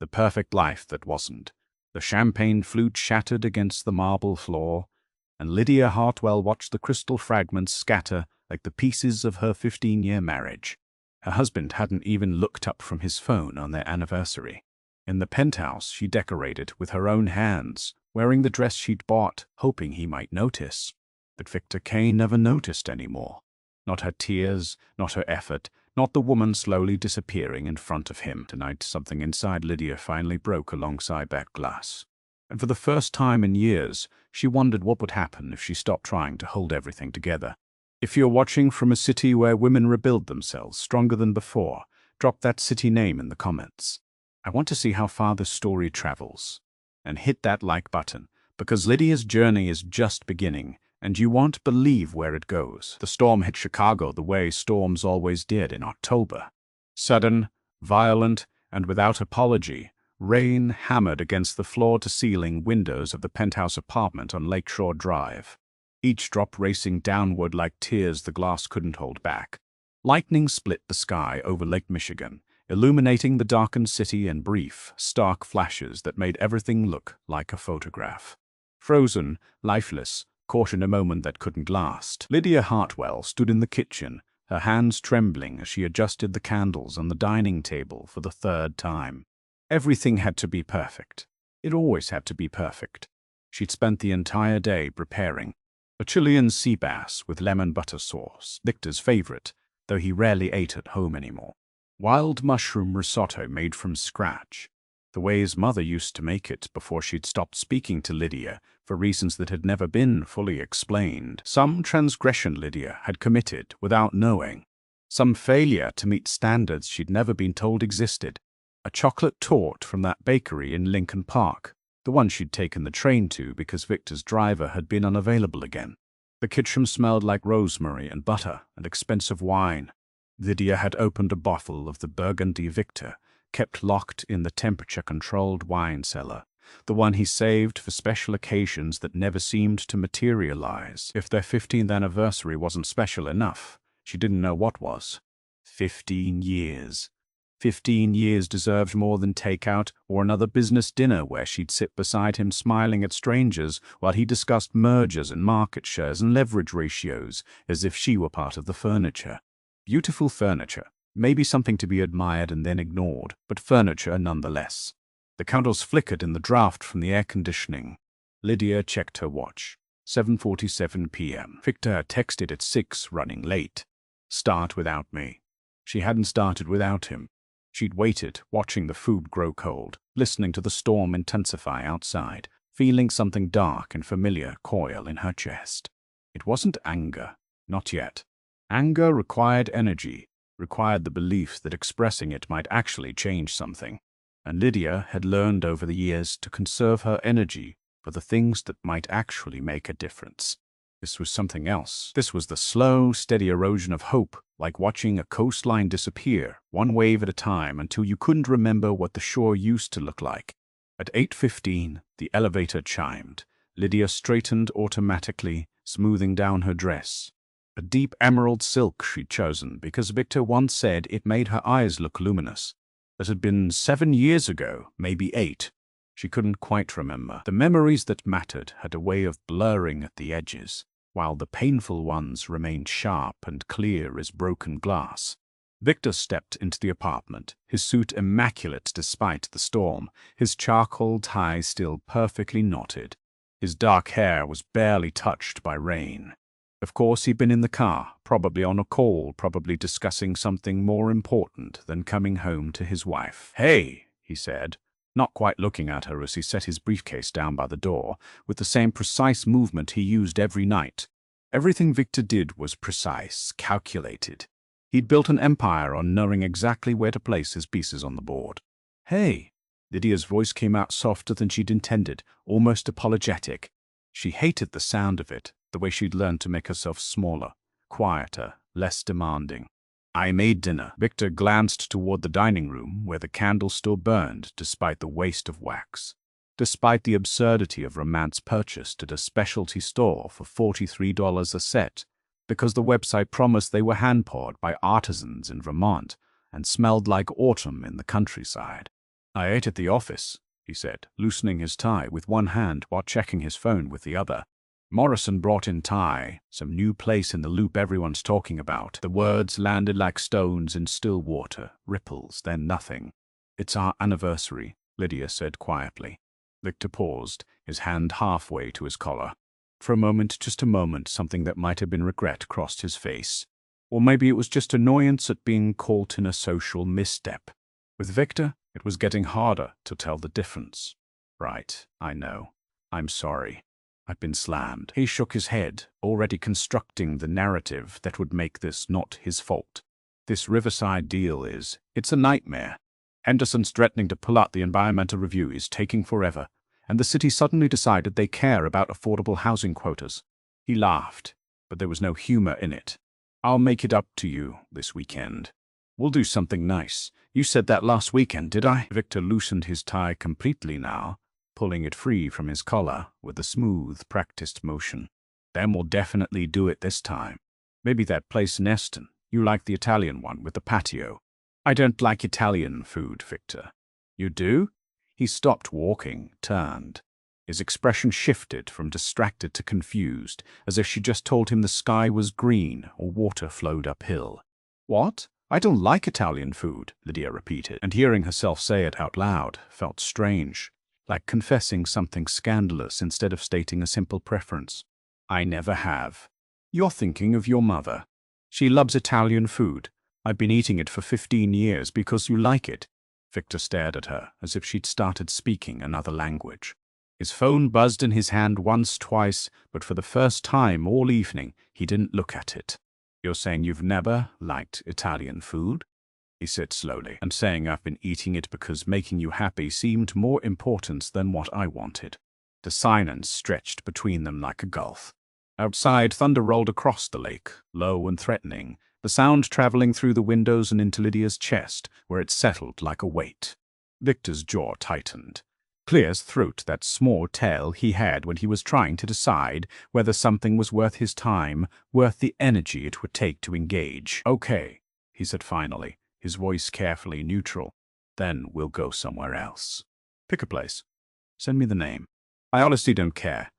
The perfect life that wasn't. The champagne flute shattered against the marble floor, and Lydia Hartwell watched the crystal fragments scatter like the pieces of her 15-year marriage. Her husband hadn't even looked up from his phone on their anniversary. In the penthouse she decorated with her own hands, wearing the dress she'd bought, hoping he might notice. But Victor Kane never noticed anymore. Not her tears, not her effort, not the woman slowly disappearing in front of him. Tonight, something inside Lydia finally broke alongside that glass. And for the first time in years, she wondered what would happen if she stopped trying to hold everything together. If you're watching from a city where women rebuild themselves stronger than before, drop that city name in the comments. I want to see how far this story travels. And hit that like button, because Lydia's journey is just beginning, and you won't believe where it goes. The storm hit Chicago the way storms always did in October. Sudden, violent, and without apology, rain hammered against the floor-to-ceiling windows of the penthouse apartment on Lakeshore Drive. Each drop racing downward like tears the glass couldn't hold back. Lightning split the sky over Lake Michigan, illuminating the darkened city in brief, stark flashes that made everything look like a photograph. Frozen, lifeless, caught in a moment that couldn't last. Lydia Hartwell stood in the kitchen, her hands trembling as she adjusted the candles on the dining table for the third time. Everything had to be perfect. It always had to be perfect. She'd spent the entire day preparing. A Chilean sea bass with lemon butter sauce, Victor's favorite, though he rarely ate at home anymore. Wild mushroom risotto made from scratch, the way his mother used to make it before she'd stopped speaking to Lydia for reasons that had never been fully explained. Some transgression Lydia had committed without knowing. Some failure to meet standards she'd never been told existed. A chocolate torte from that bakery in Lincoln Park, the one she'd taken the train to because Victor's driver had been unavailable again. The kitchen smelled like rosemary and butter and expensive wine. Lydia had opened a bottle of the Burgundy Victor, kept locked in the temperature-controlled wine cellar, the one he saved for special occasions that never seemed to materialize. If their 15th anniversary wasn't special enough, she didn't know what was. 15 years. 15 years deserved more than takeout or another business dinner where she'd sit beside him smiling at strangers while he discussed mergers and market shares and leverage ratios as if she were part of the furniture. Beautiful furniture, maybe something to be admired and then ignored, but furniture nonetheless. The candles flickered in the draft from the air conditioning. Lydia checked her watch. 7:47 p.m. Victor had texted at 6, running late. Start without me. She hadn't started without him. She'd waited, watching the food grow cold, listening to the storm intensify outside, feeling something dark and familiar coil in her chest. It wasn't anger, not yet. Anger required energy, required the belief that expressing it might actually change something. And Lydia had learned over the years to conserve her energy for the things that might actually make a difference. This was something else. This was the slow, steady erosion of hope, like watching a coastline disappear, one wave at a time until you couldn't remember what the shore used to look like. At 8:15, the elevator chimed. Lydia straightened automatically, smoothing down her dress. A deep emerald silk she'd chosen because Victor once said it made her eyes look luminous. That had been 7 years ago, maybe 8. She couldn't quite remember. The memories that mattered had a way of blurring at the edges, while the painful ones remained sharp and clear as broken glass. Victor stepped into the apartment, his suit immaculate despite the storm, his charcoal tie still perfectly knotted. His dark hair was barely touched by rain. Of course, he'd been in the car, probably on a call, probably discussing something more important than coming home to his wife. "Hey," he said, not quite looking at her as he set his briefcase down by the door, with the same precise movement he used every night. Everything Victor did was precise, calculated. He'd built an empire on knowing exactly where to place his pieces on the board. "Hey." Lydia's voice came out softer than she'd intended, almost apologetic. She hated the sound of it, the way she'd learned to make herself smaller, quieter, less demanding. "I made dinner." Victor glanced toward the dining room, where the candle still burned despite the waste of wax, despite the absurdity of romance purchased at a specialty store for $43 a set, because the website promised they were hand-poured by artisans in Vermont and smelled like autumn in the countryside. I ate at the office, he said, loosening his tie with one hand while checking his phone with the other. Morrison brought in Thai, some new place in the loop everyone's talking about. The words landed like stones in still water, ripples, then nothing. It's our anniversary, Lydia said quietly. Victor paused, his hand halfway to his collar. For a moment, just a moment, something that might have been regret crossed his face. Or maybe it was just annoyance at being caught in a social misstep. With Victor, it was getting harder to tell the difference. Right, I know. I'm sorry. I've been slammed. He shook his head, already constructing the narrative that would make this not his fault. This Riverside deal it's a nightmare. Henderson's threatening to pull out the environmental review is taking forever, and the city suddenly decided they care about affordable housing quotas. He laughed, but there was no humor in it. I'll make it up to you this weekend. We'll do something nice. You said that last weekend, did I? Victor loosened his tie completely now, pulling it free from his collar with a smooth, practiced motion. Then we'll definitely do it this time. Maybe that place in Eston. You like the Italian one with the patio. I don't like Italian food, Victor. You do? He stopped walking, turned. His expression shifted from distracted to confused, as if she just told him the sky was green or water flowed uphill. What? I don't like Italian food, Lydia repeated, and hearing herself say it out loud felt strange, like confessing something scandalous instead of stating a simple preference. I never have. You're thinking of your mother. She loves Italian food. I've been eating it for 15 years because you like it. Victor stared at her as if she'd started speaking another language. His phone buzzed in his hand once, twice, but for the first time all evening, he didn't look at it. You're saying you've never liked Italian food? He said slowly, and saying I've been eating it because making you happy seemed more important than what I wanted. The silence stretched between them like a gulf. Outside, thunder rolled across the lake, low and threatening, the sound traveling through the windows and into Lydia's chest, where it settled like a weight. Victor's jaw tightened. Clear's throat, that small tale he had when he was trying to decide whether something was worth his time, worth the energy it would take to engage. Okay, he said finally, his voice carefully neutral. Then we'll go somewhere else. Pick a place. Send me the name. I honestly don't care.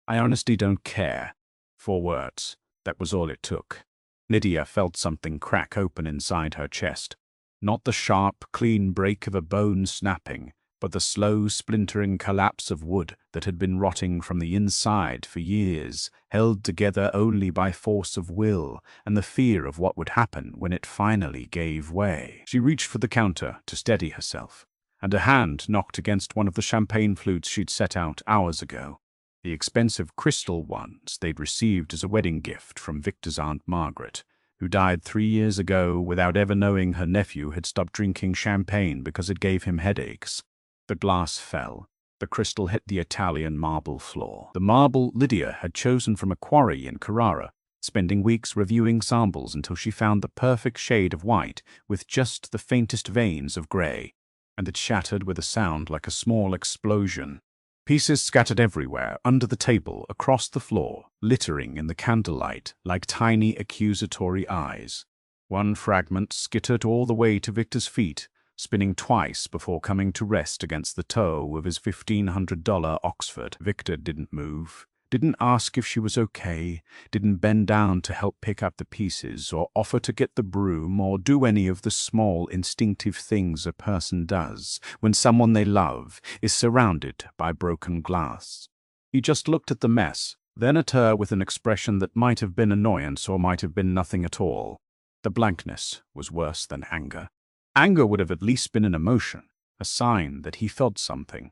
I honestly don't care. 4 words. That was all it took. Lydia felt something crack open inside her chest. Not the sharp, clean break of a bone snapping, but the slow, splintering collapse of wood that had been rotting from the inside for years, held together only by force of will and the fear of what would happen when it finally gave way. She reached for the counter to steady herself, and a hand knocked against one of the champagne flutes she'd set out hours ago. The expensive crystal ones they'd received as a wedding gift from Victor's Aunt Margaret, who died 3 years ago without ever knowing her nephew had stopped drinking champagne because it gave him headaches. The glass fell. The crystal hit the Italian marble floor. The marble Lydia had chosen from a quarry in Carrara, spending weeks reviewing samples until she found the perfect shade of white with just the faintest veins of gray, and it shattered with a sound like a small explosion. Pieces scattered everywhere, under the table, across the floor, littering in the candlelight like tiny accusatory eyes. One fragment skittered all the way to Victor's feet, spinning twice before coming to rest against the toe of his $1,500 Oxford. Victor didn't move, didn't ask if she was okay, didn't bend down to help pick up the pieces or offer to get the broom or do any of the small instinctive things a person does when someone they love is surrounded by broken glass. He just looked at the mess, then at her with an expression that might have been annoyance or might have been nothing at all. The blankness was worse than anger. Anger would have at least been an emotion, a sign that he felt something.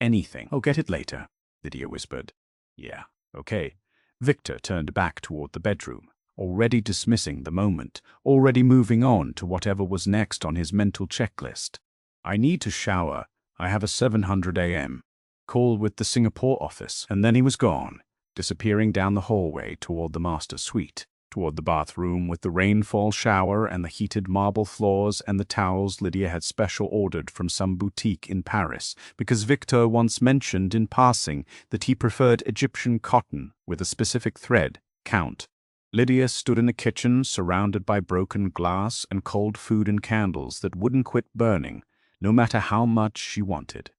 Anything. I'll get it later, Lydia whispered. Yeah, okay. Victor turned back toward the bedroom, already dismissing the moment, already moving on to whatever was next on his mental checklist. I need to shower. I have a 7:00 a.m. call with the Singapore office, and then he was gone, disappearing down the hallway toward the master suite. Toward the bathroom with the rainfall shower and the heated marble floors and the towels Lydia had special ordered from some boutique in Paris because Victor once mentioned in passing that he preferred Egyptian cotton with a specific thread, count. Lydia stood in the kitchen surrounded by broken glass and cold food and candles that wouldn't quit burning, no matter how much she wanted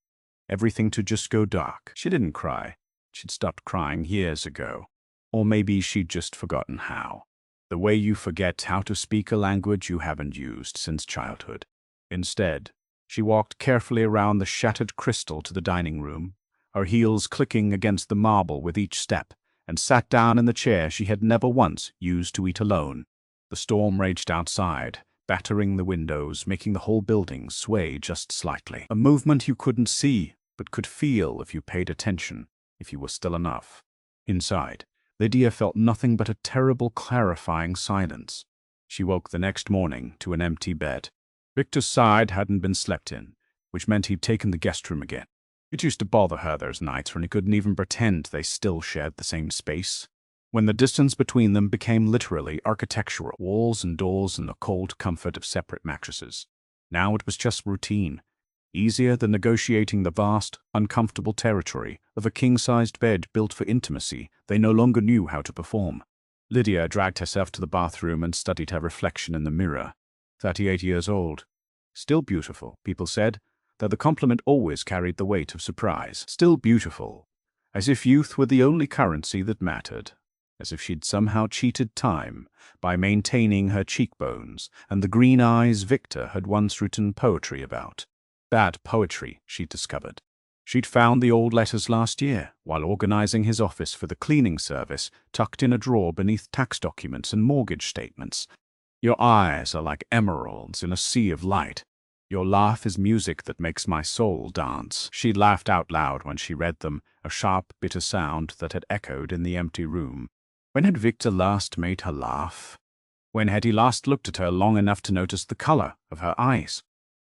everything to just go dark. She didn't cry. She'd stopped crying years ago. Or maybe she'd just forgotten how. The way you forget how to speak a language you haven't used since childhood. Instead, she walked carefully around the shattered crystal to the dining room, her heels clicking against the marble with each step, and sat down in the chair she had never once used to eat alone. The storm raged outside, battering the windows, making the whole building sway just slightly. A movement you couldn't see, but could feel if you paid attention, if you were still enough. Inside, Lydia felt nothing but a terrible clarifying silence. She woke the next morning to an empty bed. Victor's side hadn't been slept in, which meant he'd taken the guest room again. It used to bother her those nights when he couldn't even pretend they still shared the same space. When the distance between them became literally architectural, walls and doors and the cold comfort of separate mattresses. Now it was just routine, easier than negotiating the vast, uncomfortable territory of a king-sized bed built for intimacy they no longer knew how to perform. Lydia dragged herself to the bathroom and studied her reflection in the mirror. 38 years old. Still beautiful, people said, though the compliment always carried the weight of surprise. Still beautiful, as if youth were the only currency that mattered, as if she'd somehow cheated time by maintaining her cheekbones and the green eyes Victor had once written poetry about. Bad poetry, she'd discovered. She'd found the old letters last year, while organizing his office for the cleaning service, tucked in a drawer beneath tax documents and mortgage statements. Your eyes are like emeralds in a sea of light. Your laugh is music that makes my soul dance. She laughed out loud when she read them, a sharp, bitter sound that had echoed in the empty room. When had Victor last made her laugh? When had he last looked at her long enough to notice the color of her eyes?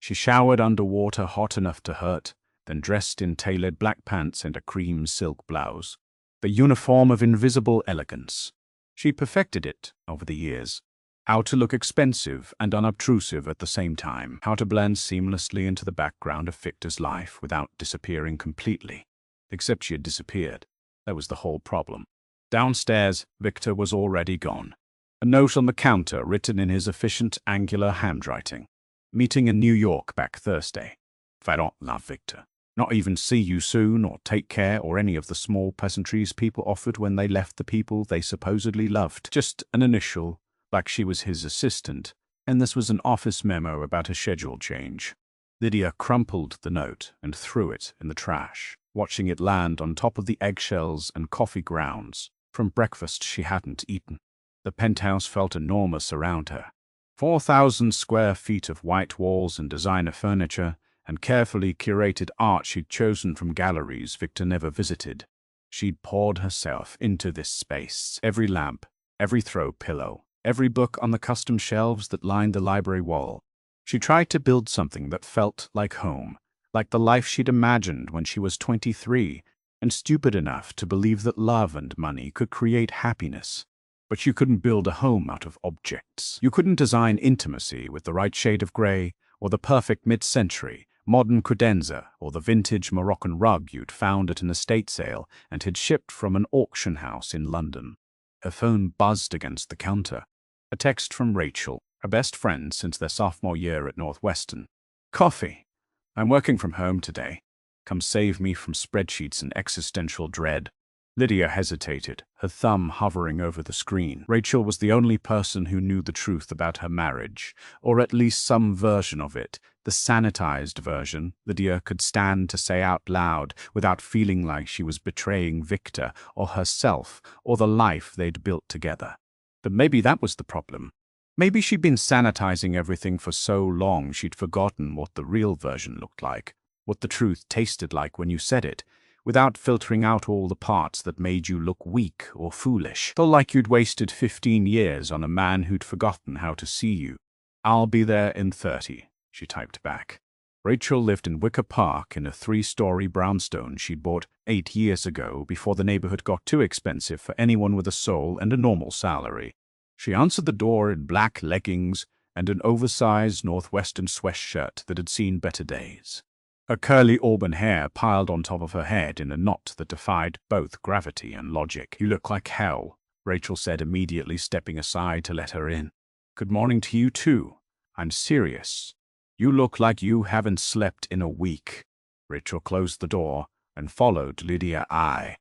She showered under water hot enough to hurt, then dressed in tailored black pants and a cream silk blouse. The uniform of invisible elegance. She perfected it over the years. How to look expensive and unobtrusive at the same time. How to blend seamlessly into the background of Victor's life without disappearing completely. Except she had disappeared. That was the whole problem. Downstairs, Victor was already gone. A note on the counter written in his efficient, angular handwriting. Meeting in New York back Thursday. If I don't love Victor. Not even see you soon or take care or any of the small pleasantries people offered when they left the people they supposedly loved. Just an initial, like she was his assistant, and this was an office memo about a schedule change. Lydia crumpled the note and threw it in the trash, watching it land on top of the eggshells and coffee grounds from breakfast she hadn't eaten. The penthouse felt enormous around her. 4,000 square feet of white walls and designer furniture, and carefully curated art she'd chosen from galleries Victor never visited. She'd poured herself into this space. Every lamp, every throw pillow, every book on the custom shelves that lined the library wall. She tried to build something that felt like home, like the life she'd imagined when she was 23, and stupid enough to believe that love and money could create happiness. But you couldn't build a home out of objects. You couldn't design intimacy with the right shade of gray, or the perfect mid-century, modern credenza, or the vintage Moroccan rug you'd found at an estate sale and had shipped from an auction house in London. Her phone buzzed against the counter. A text from Rachel, her best friend since their sophomore year at Northwestern. Coffee. I'm working from home today. Come save me from spreadsheets and existential dread. Lydia hesitated, her thumb hovering over the screen. Rachel was the only person who knew the truth about her marriage, or at least some version of it, the sanitized version Lydia could stand to say out loud without feeling like she was betraying Victor or herself or the life they'd built together. But maybe that was the problem. Maybe she'd been sanitizing everything for so long she'd forgotten what the real version looked like, what the truth tasted like when you said it, without filtering out all the parts that made you look weak or foolish. Felt like you'd wasted 15 years on a man who'd forgotten how to see you. I'll be there in 30, she typed back. Rachel lived in Wicker Park in a 3-story brownstone she'd bought 8 years ago before the neighborhood got too expensive for anyone with a soul and a normal salary. She answered the door in black leggings and an oversized Northwestern sweatshirt that had seen better days. Her curly auburn hair piled on top of her head in a knot that defied both gravity and logic. You look like hell, Rachel said, immediately stepping aside to let her in. Good morning to you too. I'm serious. You look like you haven't slept in a week." Rachel closed the door and followed Lydia eye.